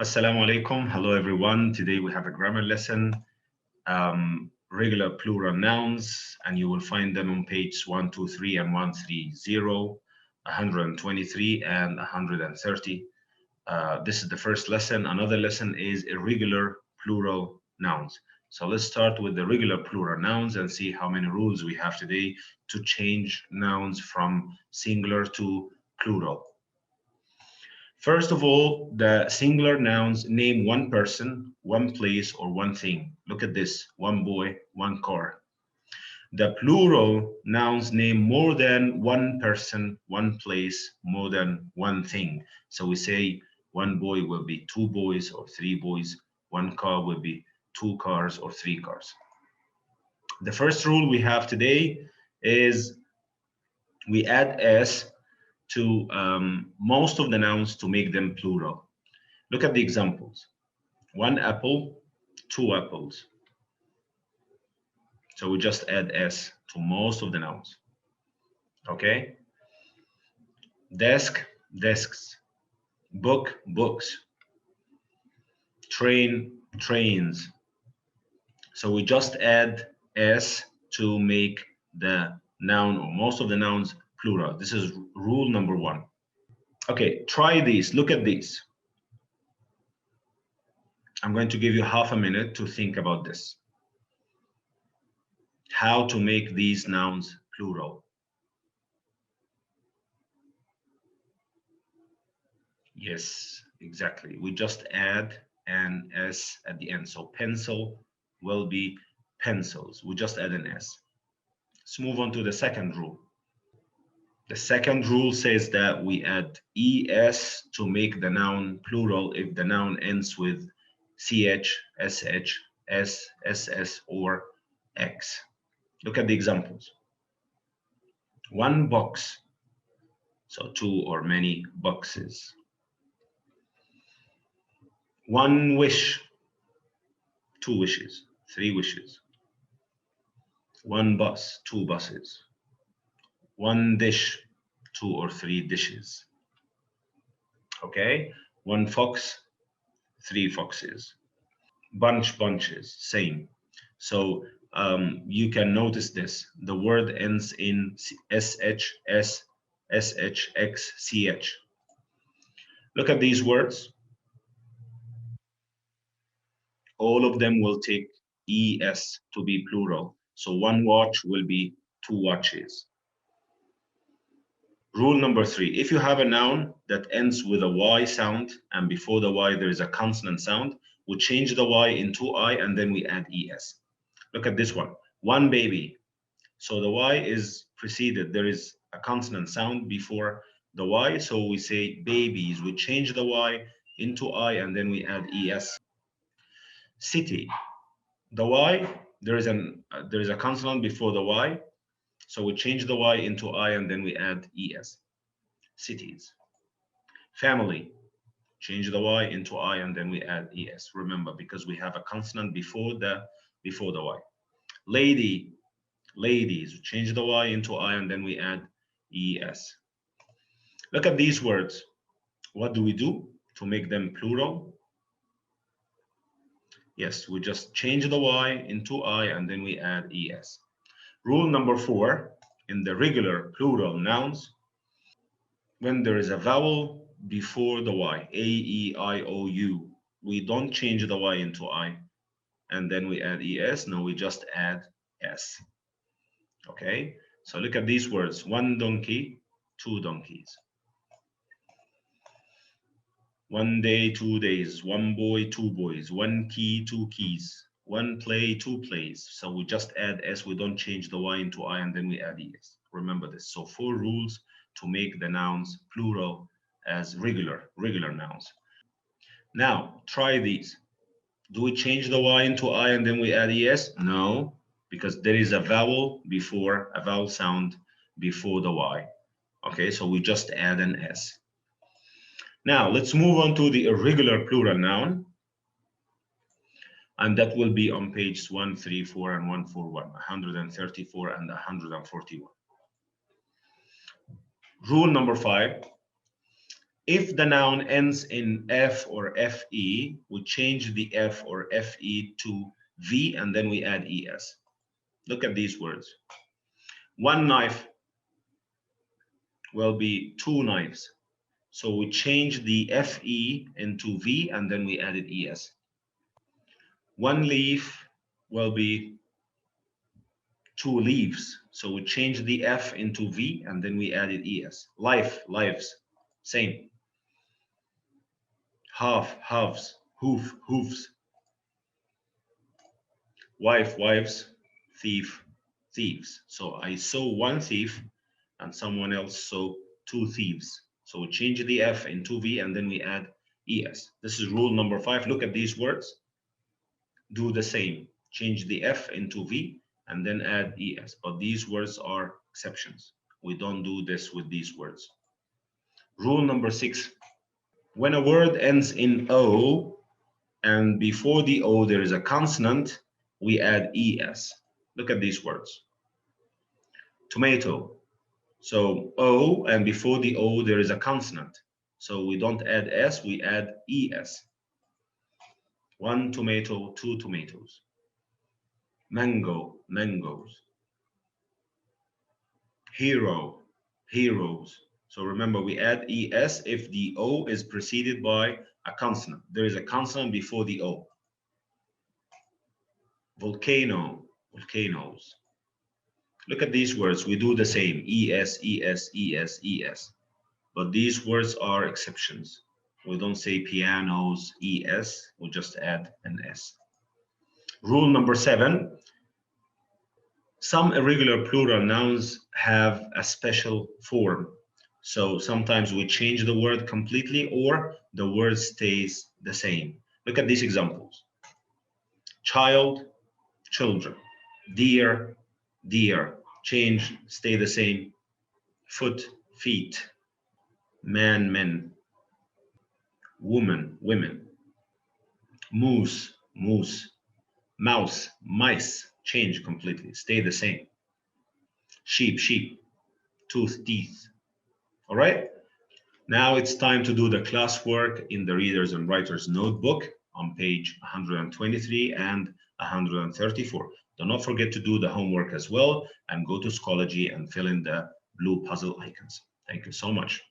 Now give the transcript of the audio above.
Assalamu alaikum. Hello, everyone. Today we have a grammar lesson, regular plural nouns, and you will find them on page 123 and 130, 123 and 130. This is the first lesson. Another lesson is irregular plural nouns. So let's start with the regular plural nouns and see how many rules we have today to change nouns from singular to plural. First of all, the singular nouns name one person, one place, or one thing. Look at this, one boy, one car. The plural nouns name more than one person, one place, more than one thing. So we say one boy will be two boys or three boys, one car will be two cars or three cars. The first rule we have today is we add s to most of the nouns to make them plural. Look at the examples. One apple, two apples. So we just add s to most of the nouns. Okay? Desk, desks. Book, books. Train, trains. So we just add s to make the noun or most of the nouns plural. This is rule number one. Okay, try these. Look at these. I'm going to give you half a minute to think about this. How to make these nouns plural. Yes, exactly. We just add an s at the end. So pencil will be pencils. We just add an s. Let's move on to the second rule. The second rule says that we add es to make the noun plural if the noun ends with ch, sh, s, ss, or x. Look at the examples. One box, so two or many boxes. One wish, two wishes, three wishes. One bus, two buses. One dish, two or three dishes. Okay? One fox, three foxes. Bunch, bunches, same. So you can notice this. The word ends in sh, s, sh, x, ch. Look at these words. All of them will take es to be plural. So one watch will be two watches. Rule number three, if you have a noun that ends with a Y sound and before the Y there is a consonant sound, we change the Y into I and then we add ES. Look at this one, one baby. So the Y is preceded, there is a consonant sound before the Y, so we say babies. We change the Y into I and then we add ES. City, the Y, there is a consonant before the Y, so we change the Y into I and then we add ES. Cities. Family, change the Y into I and then we add ES. Remember, because we have a consonant before the Y. Lady, ladies, change the Y into I and then we add ES. Look at these words. What do we do to make them plural? Yes, we just change the Y into I and then we add ES. Rule number four, in the regular plural nouns, when there is a vowel before the Y, A, E, I, O, U, we don't change the Y into I and then we add ES. No, we just add S. Okay, so look at these words. One donkey, two donkeys. One day, 2 days. One boy, two boys. One key, two keys. One play, two plays. So we just add S. We don't change the Y into I and then we add ES. Remember this. So 4 rules to make the nouns plural as regular nouns. Now, try these. Do we change the Y into I and then we add ES? No, because there is a vowel sound before the Y. Okay, so we just add an S. Now, let's move on to the irregular plural noun. And that will be on pages 134 and 141, 134 and 141. Rule number 5. If the noun ends in F or FE, we change the F or FE to V and then we add ES. Look at these words. One knife will be two knives. So we change the FE into V and then we added ES. One leaf will be two leaves. So we change the F into V and then we added ES. Life, lives, same. Half, halves, hoof, hoofs. Wife, wives, thief, thieves. So I saw one thief and someone else saw two thieves. So we change the F into V and then we add ES. This is rule number 5. Look at these words. Do the same. Change the F into V and then add ES. But these words are exceptions. We don't do this with these words. Rule number 6. When a word ends in O and before the O there is a consonant, we add ES. Look at these words. Tomato. So O and before the O there is a consonant. So we don't add S, we add ES. One tomato, two tomatoes. Mango, mangoes. Hero, heroes. So remember, we add ES if the O is preceded by a consonant. There is a consonant before the O. Volcano, volcanoes. Look at these words. We do the same. ES, ES, ES, ES. But these words are exceptions. We don't say pianos, ES. We just add an S. Rule number 7. Some irregular plural nouns have a special form. So sometimes we change the word completely or the word stays the same. Look at these examples. Child, children. Deer, deer. Change, stay the same. Foot, feet. Man, men. Woman, women. Moose, moose. Mouse, mice. Change completely, stay the same. Sheep, sheep. Tooth, teeth. All right? Now it's time to do the classwork in the Readers and Writers Notebook on page 123 and 134. Do not forget to do the homework as well and go to Schoology and fill in the blue puzzle icons. Thank you so much.